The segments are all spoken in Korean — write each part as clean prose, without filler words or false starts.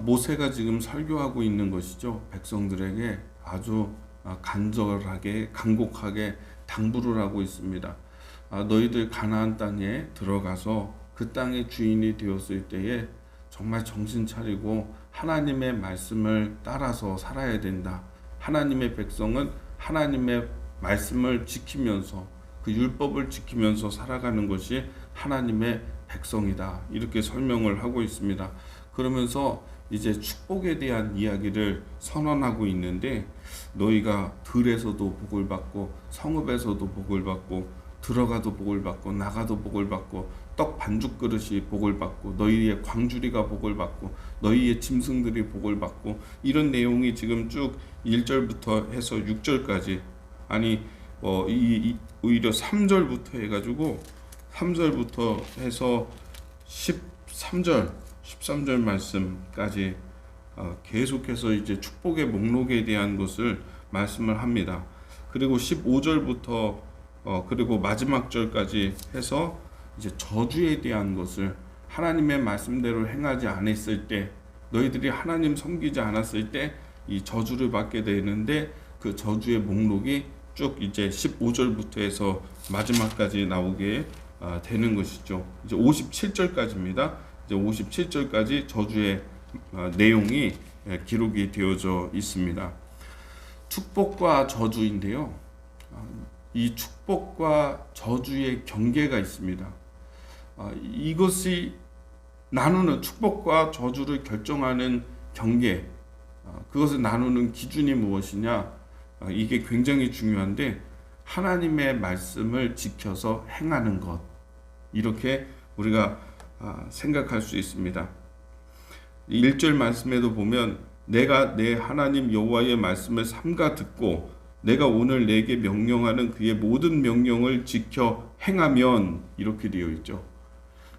모세가 지금 설교하고 있는 것이죠. 백성들에게 아주 간절하게 간곡하게 당부를 하고 있습니다. 너희들 가나안 땅에 들어가서 그 땅의 주인이 되었을 때에 정말 정신 차리고 하나님의 말씀을 따라서 살아야 된다. 하나님의 백성은 하나님의 말씀을 지키면서 그 율법을 지키면서 살아가는 것이 하나님의 백성이다. 이렇게 설명을 하고 있습니다. 그러면서 이제 축복에 대한 이야기를 선언하고 있는데, 너희가 들에서도 복을 받고 성읍에서도 복을 받고 들어가도 복을 받고 나가도 복을 받고 떡 반죽 그릇이 복을 받고 너희의 광주리가 복을 받고 너희의 짐승들이 복을 받고, 이런 내용이 지금 쭉 1절부터 해서 6절까지, 아니 오히려 3절부터 해가지고 3절부터 해서 13절 말씀까지 계속해서 이제 축복의 목록에 대한 것을 말씀을 합니다. 그리고 15절부터 그리고 마지막 절까지 해서 이제 저주에 대한 것을, 하나님의 말씀대로 행하지 않았을 때, 너희들이 하나님 섬기지 않았을 때 이 저주를 받게 되는데, 그 저주의 목록이 쭉 이제 15절부터 해서 마지막까지 나오게 되는 것이죠. 이제 57절까지입니다. 이제 57절까지 저주의 내용이 기록이 되어져 있습니다. 축복과 저주인데요. 이 축복과 저주의 경계가 있습니다. 이것이 나누는, 축복과 저주를 결정하는 경계, 그것을 나누는 기준이 무엇이냐, 이게 굉장히 중요한데, 하나님의 말씀을 지켜서 행하는 것, 이렇게 우리가 생각할 수 있습니다. 1절 말씀에도 보면 내가 내 하나님 여호와의 말씀을 삼가 듣고 내가 오늘 내게 명령하는 그의 모든 명령을 지켜 행하면, 이렇게 되어 있죠.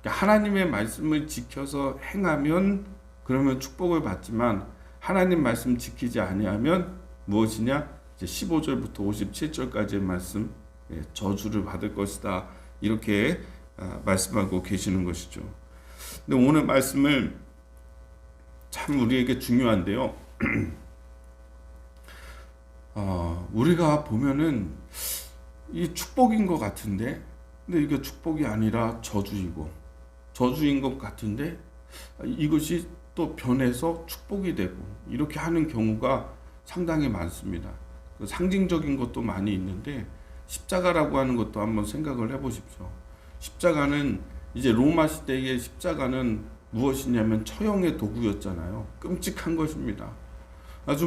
그러니까 하나님의 말씀을 지켜서 행하면 그러면 축복을 받지만, 하나님 말씀 지키지 아니하면 무엇이냐? 이제 15절부터 57절까지의 말씀, 저주를 받을 것이다. 이렇게 말씀하고 계시는 것이죠. 근데 오늘 말씀을 참 우리에게 중요한데요. 우리가 보면은 이 축복인 것 같은데, 근데 이게 축복이 아니라 저주인 것 같은데, 이것이 또 변해서 축복이 되고, 이렇게 하는 경우가 상당히 많습니다. 상징적인 것도 많이 있는데, 십자가라고 하는 것도 한번 생각을 해보십시오. 십자가는 이제 로마 시대의 십자가는 무엇이냐면 처형의 도구였잖아요. 끔찍한 것입니다. 아주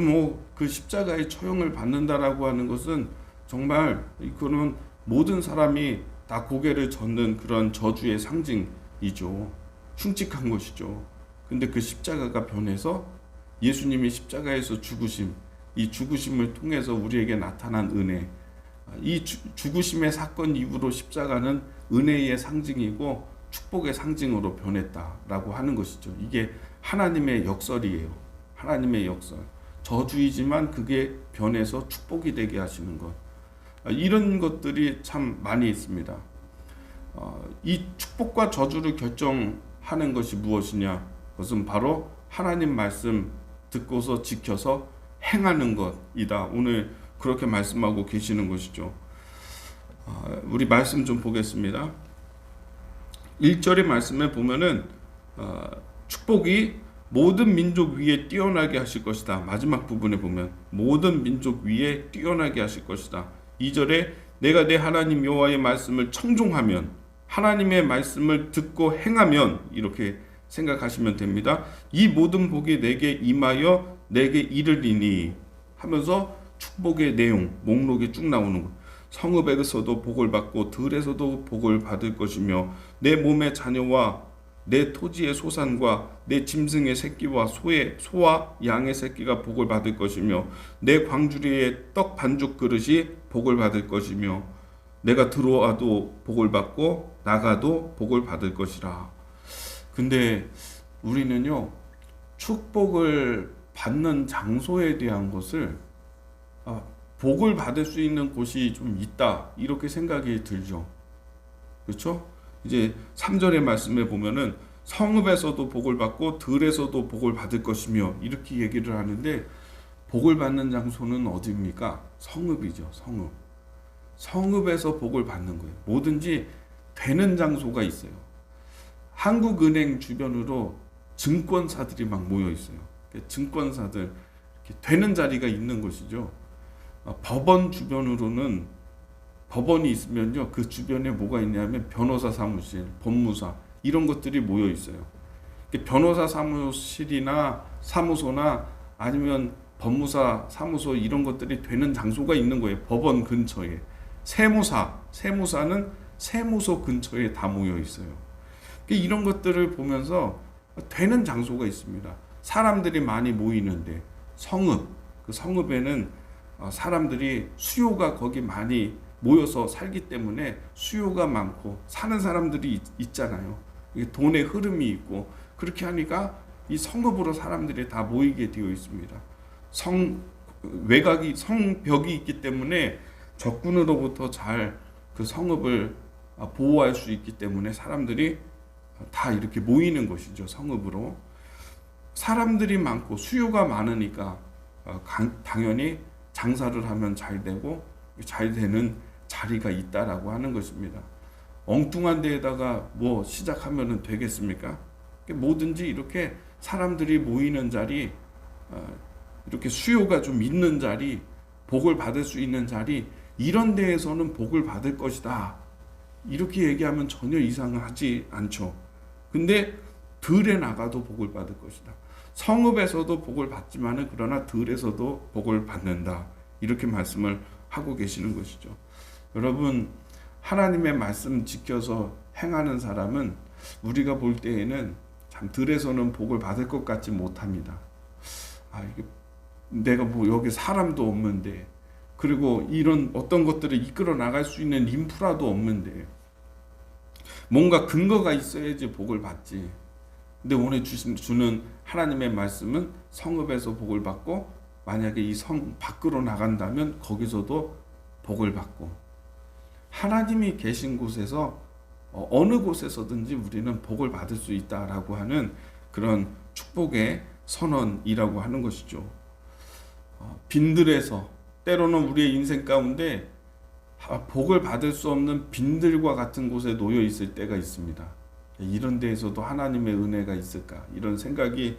그 십자가의 처형을 받는다라고 하는 것은 정말 이거는 모든 사람이 다 고개를 젓는 그런 저주의 상징이죠. 흉측한 것이죠. 근데 그 십자가가 변해서 예수님이 십자가에서 죽으심, 이 죽으심을 통해서 우리에게 나타난 은혜, 이 죽으심의 사건 이후로 십자가는 은혜의 상징이고 축복의 상징으로 변했다라고 하는 것이죠. 이게 하나님의 역설이에요. 하나님의 역설. 저주이지만 그게 변해서 축복이 되게 하시는 것. 이런 것들이 참 많이 있습니다. 이 축복과 저주를 결정하는 것이 무엇이냐? 그것은 바로 하나님 말씀 듣고서 지켜서 행하는 것이다. 오늘 그렇게 말씀하고 계시는 것이죠. 우리 말씀 좀 보겠습니다. 1절의 말씀에 보면은 축복이 모든 민족 위에 뛰어나게 하실 것이다. 마지막 부분에 보면 모든 민족 위에 뛰어나게 하실 것이다. 2절에 내가 내 하나님 여호와의 말씀을 청종하면, 하나님의 말씀을 듣고 행하면, 이렇게 생각하시면 됩니다. 이 모든 복이 내게 임하여 내게 이르리니 하면서 축복의 내용 목록이 쭉 나오는 것. 성읍에서도 복을 받고 들에서도 복을 받을 것이며 내 몸의 자녀와 내 토지의 소산과 내 짐승의 새끼와 소와 양의 새끼가 복을 받을 것이며 내 광주리의 떡 반죽 그릇이 복을 받을 것이며 내가 들어와도 복을 받고 나가도 복을 받을 것이라. 근데 우리는요, 축복을 받는 장소에 대한 것을 복을 받을 수 있는 곳이 좀 있다, 이렇게 생각이 들죠. 그렇죠? 이제 3절의 말씀에 보면은 성읍에서도 복을 받고 들에서도 복을 받을 것이며 이렇게 얘기를 하는데 복을 받는 장소는 어디입니까? 성읍이죠. 성읍. 성읍에서 복을 받는 거예요. 뭐든지 되는 장소가 있어요. 한국은행 주변으로 증권사들이 막 모여 있어요. 증권사들 이렇게 되는 자리가 있는 것이죠. 법원 주변으로는 법원이 있으면요, 그 주변에 뭐가 있냐면 변호사 사무실, 법무사 이런 것들이 모여 있어요. 변호사 사무실이나 사무소나 아니면 법무사 사무소 이런 것들이 되는 장소가 있는 거예요. 법원 근처에. 세무사는 세무소 근처에 다 모여 있어요. 이런 것들을 보면서 되는 장소가 있습니다. 사람들이 많이 모이는데 성읍, 그 성읍에는 사람들이 수요가 거기 많이 모여서 살기 때문에 수요가 많고 사는 사람들이 있잖아요. 돈의 흐름이 있고 그렇게 하니까 이 성읍으로 사람들이 다 모이게 되어 있습니다. 외곽이 성벽이 있기 때문에 적군으로부터 잘 그 성읍을 보호할 수 있기 때문에 사람들이 다 이렇게 모이는 것이죠. 성읍으로. 사람들이 많고 수요가 많으니까 당연히 장사를 하면 잘 되고 잘 되는 자리가 있다라고 하는 것입니다. 엉뚱한 데에다가 뭐 시작하면 되겠습니까? 뭐든지 이렇게 사람들이 모이는 자리, 이렇게 수요가 좀 있는 자리, 복을 받을 수 있는 자리, 이런 데에서는 복을 받을 것이다. 이렇게 얘기하면 전혀 이상하지 않죠. 근데 들에 나가도 복을 받을 것이다. 성읍에서도 복을 받지만은 그러나 들에서도 복을 받는다. 이렇게 말씀을 하고 계시는 것이죠. 여러분, 하나님의 말씀 지켜서 행하는 사람은 우리가 볼 때에는 참 들에서는 복을 받을 것 같지 못합니다. 이게 내가 뭐 여기 사람도 없는데, 그리고 이런 어떤 것들을 이끌어 나갈 수 있는 인프라도 없는데, 뭔가 근거가 있어야지 복을 받지. 근데 오늘 주는 하나님의 말씀은 성읍에서 복을 받고, 만약에 이 성 밖으로 나간다면 거기서도 복을 받고, 하나님이 계신 곳에서 어느 곳에서든지 우리는 복을 받을 수 있다라고 하는 그런 축복의 선언이라고 하는 것이죠. 빈들에서, 때로는 우리의 인생 가운데 복을 받을 수 없는 빈들과 같은 곳에 놓여 있을 때가 있습니다. 이런 데에서도 하나님의 은혜가 있을까? 이런 생각이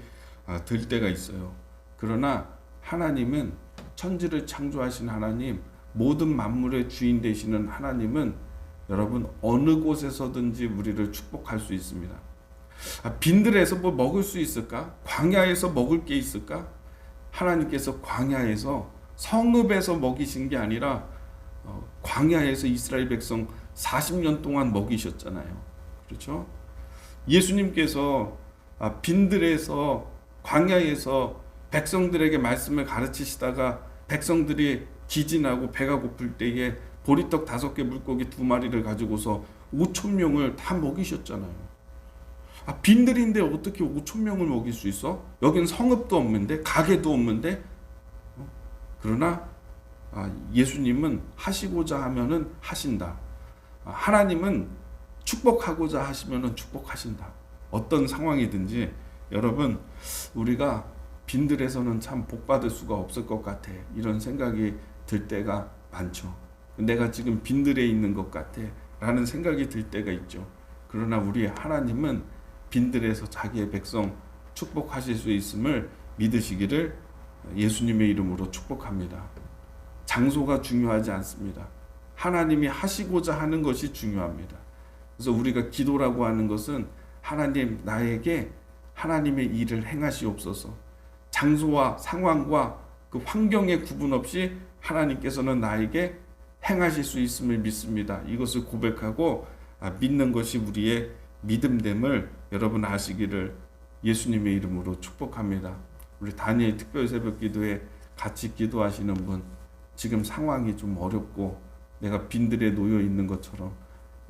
들 때가 있어요. 그러나 하나님은, 천지를 창조하신 하나님, 모든 만물의 주인 되시는 하나님은 여러분 어느 곳에서든지 우리를 축복할 수 있습니다. 빈들에서 뭐 먹을 수 있을까? 광야에서 먹을 게 있을까? 하나님께서 광야에서, 성읍에서 먹이신 게 아니라 광야에서 이스라엘 백성 40년 동안 먹이셨잖아요. 그렇죠? 예수님께서 빈들에서, 광야에서 백성들에게 말씀을 가르치시다가 백성들이 기진하고 배가 고플 때에 보리떡 5개 물고기 2마리를 가지고서 5,000명을 다 먹이셨잖아요. 빈들인데 어떻게 5,000명을 먹일 수 있어? 여긴 성읍도 없는데, 가게도 없는데. 그러나 예수님은 하시고자 하면은 하신다. 하나님은 축복하고자 하시면은 축복하신다. 어떤 상황이든지 여러분, 우리가 빈들에서는 참 복받을 수가 없을 것 같아. 이런 생각이 들 때가 많죠. 내가 지금 빈들에 있는 것 같아. 라는 생각이 들 때가 있죠. 그러나 우리 하나님은 빈들에서 자기의 백성 축복하실 수 있음을 믿으시기를 예수님의 이름으로 축복합니다. 장소가 중요하지 않습니다. 하나님이 하시고자 하는 것이 중요합니다. 그래서 우리가 기도라고 하는 것은 하나님, 나에게 하나님의 일을 행하시옵소서. 장소와 상황과 그 환경의 구분 없이 하나님께서는 나에게 행하실 수 있음을 믿습니다. 이것을 고백하고 믿는 것이 우리의 믿음됨을 여러분 아시기를 예수님의 이름으로 축복합니다. 우리 다니엘 특별 새벽 기도에 같이 기도하시는 분, 지금 상황이 좀 어렵고 내가 빈들에 놓여 있는 것처럼,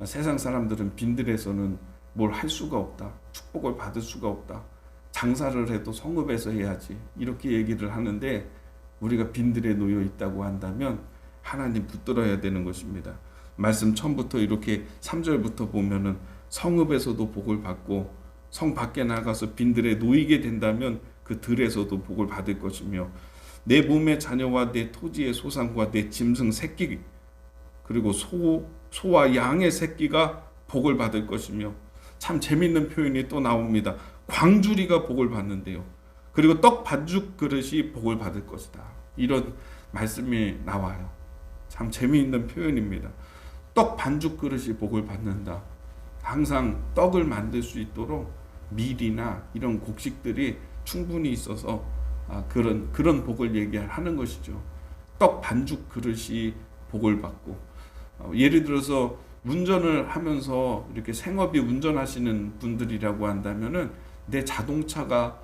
세상 사람들은 빈들에서는 뭘 할 수가 없다, 축복을 받을 수가 없다, 장사를 해도 성읍에서 해야지, 이렇게 얘기를 하는데, 우리가 빈들에 놓여 있다고 한다면 하나님 붙들어야 되는 것입니다. 말씀 처음부터 이렇게 3절부터 보면은 성읍에서도 복을 받고 성 밖에 나가서 빈들에 놓이게 된다면 그 들에서도 복을 받을 것이며 내 몸의 자녀와 내 토지의 소산과 내 짐승 새끼 그리고 소와 양의 새끼가 복을 받을 것이며 참 재밌는 표현이 또 나옵니다. 광주리가 복을 받는데요. 그리고 떡 반죽 그릇이 복을 받을 것이다. 이런 말씀이 나와요. 참 재미있는 표현입니다. 떡 반죽 그릇이 복을 받는다. 항상 떡을 만들 수 있도록 밀이나 이런 곡식들이 충분히 있어서 그런 복을 얘기하는 것이죠. 떡 반죽 그릇이 복을 받고 예를 들어서 운전을 하면서 이렇게 생업이 운전하시는 분들이라고 한다면은 내 자동차가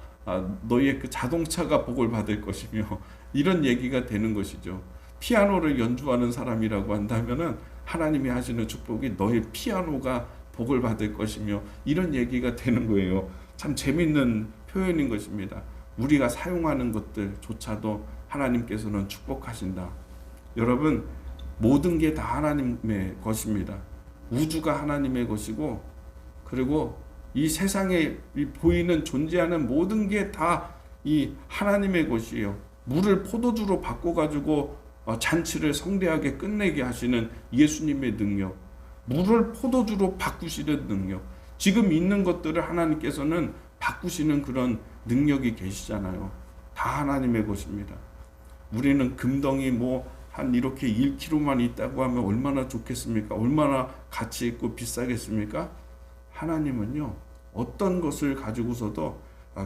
너희의 그 자동차가 복을 받을 것이며 이런 얘기가 되는 것이죠. 피아노를 연주하는 사람이라고 한다면은 하나님이 하시는 축복이 너희 피아노가 복을 받을 것이며 이런 얘기가 되는 거예요. 참 재밌는 표현인 것입니다. 우리가 사용하는 것들조차도 하나님께서는 축복하신다. 여러분, 모든 게 다 하나님의 것입니다. 우주가 하나님의 것이고, 그리고 이 세상에 보이는 존재하는 모든 게 다 이 하나님의 것이에요. 물을 포도주로 바꿔가지고 잔치를 성대하게 끝내게 하시는 예수님의 능력, 물을 포도주로 바꾸시는 능력, 지금 있는 것들을 하나님께서는 바꾸시는 그런 능력이 계시잖아요. 다 하나님의 것입니다. 우리는 금덩이 한 이렇게 1kg만 있다고 하면 얼마나 좋겠습니까? 얼마나 가치 있고 비싸겠습니까? 하나님은요, 어떤 것을 가지고서도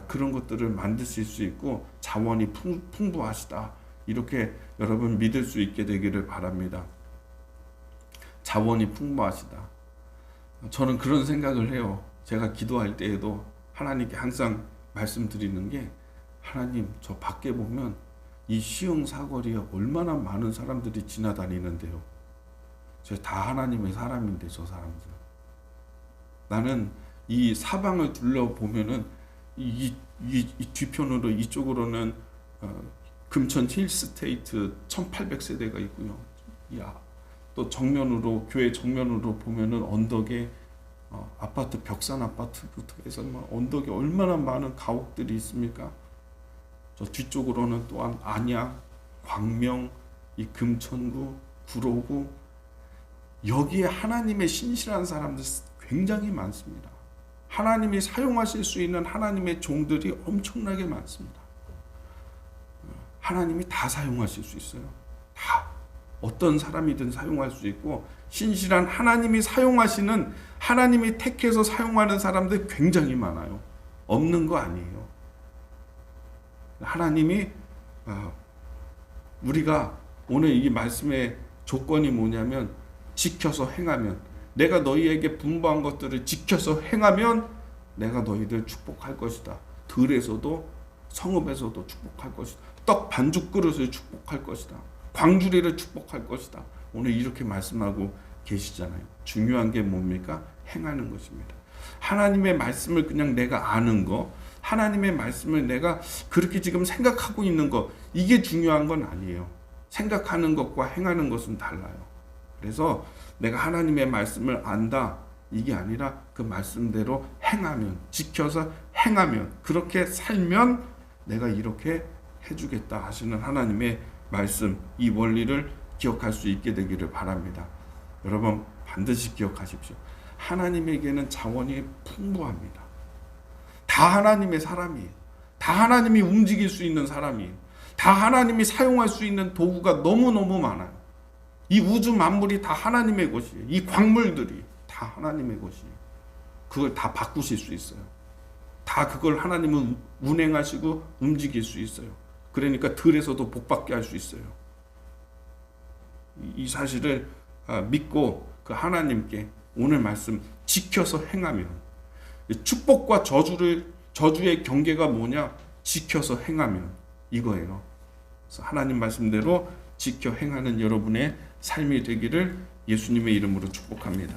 그런 것들을 만드실 수 있고 자원이 풍부하시다. 이렇게 여러분 믿을 수 있게 되기를 바랍니다. 자원이 풍부하시다. 저는 그런 생각을 해요. 제가 기도할 때에도 하나님께 항상 말씀드리는 게, 하나님, 저 밖에 보면 이 시흥 사거리에 얼마나 많은 사람들이 지나다니는데요. 저 다 하나님의 사람인데 저 사람들. 나는 이 사방을 둘러보면은 이 뒤편으로 이쪽으로는 금천 힐스테이트 1800세대가 있고요. 또 정면으로, 교회 정면으로 보면은 언덕에 아파트, 벽산 아파트부터 해서 언덕에 얼마나 많은 가옥들이 있습니까? 저 뒤쪽으로는 또한 안양, 광명, 이 금천구, 구로구, 여기에 하나님의 신실한 사람들 굉장히 많습니다. 하나님이 사용하실 수 있는 하나님의 종들이 엄청나게 많습니다. 하나님이 다 사용하실 수 있어요. 다. 어떤 사람이든 사용할 수 있고, 신실한 하나님이 사용하시는, 하나님이 택해서 사용하는 사람들 굉장히 많아요. 없는 거 아니에요. 하나님이 우리가 오늘 이 말씀의 조건이 뭐냐면, 지켜서 행하면, 내가 너희에게 분부한 것들을 지켜서 행하면 내가 너희들 축복할 것이다. 들에서도 성읍에서도 축복할 것이다. 떡 반죽 그릇을 축복할 것이다. 광주리를 축복할 것이다. 오늘 이렇게 말씀하고 계시잖아요. 중요한 게 뭡니까? 행하는 것입니다. 하나님의 말씀을 그냥 내가 아는 거, 하나님의 말씀을 내가 그렇게 지금 생각하고 있는 거, 이게 중요한 건 아니에요. 생각하는 것과 행하는 것은 달라요. 그래서 내가 하나님의 말씀을 안다, 이게 아니라 그 말씀대로 행하면, 지켜서 행하면, 그렇게 살면 내가 이렇게 해주겠다 하시는 하나님의 말씀, 이 원리를 기억할 수 있게 되기를 바랍니다. 여러분 반드시 기억하십시오. 하나님에게는 자원이 풍부합니다. 다 하나님의 사람이에요. 다 하나님이 움직일 수 있는 사람이에요. 다 하나님이 사용할 수 있는 도구가 너무너무 많아요. 이 우주 만물이 다 하나님의 것이에요. 이 광물들이 다 하나님의 것이에요. 그걸 다 바꾸실 수 있어요. 다 그걸 하나님은 운행하시고 움직일 수 있어요. 그러니까 들에서도 복받게 할 수 있어요. 이 사실을 믿고 그 하나님께 오늘 말씀 지켜서 행하면, 축복과 저주의 경계가 뭐냐? 지켜서 행하면 이거예요. 그래서 하나님 말씀대로 지켜 행하는 여러분의 삶이 되기를 예수님의 이름으로 축복합니다.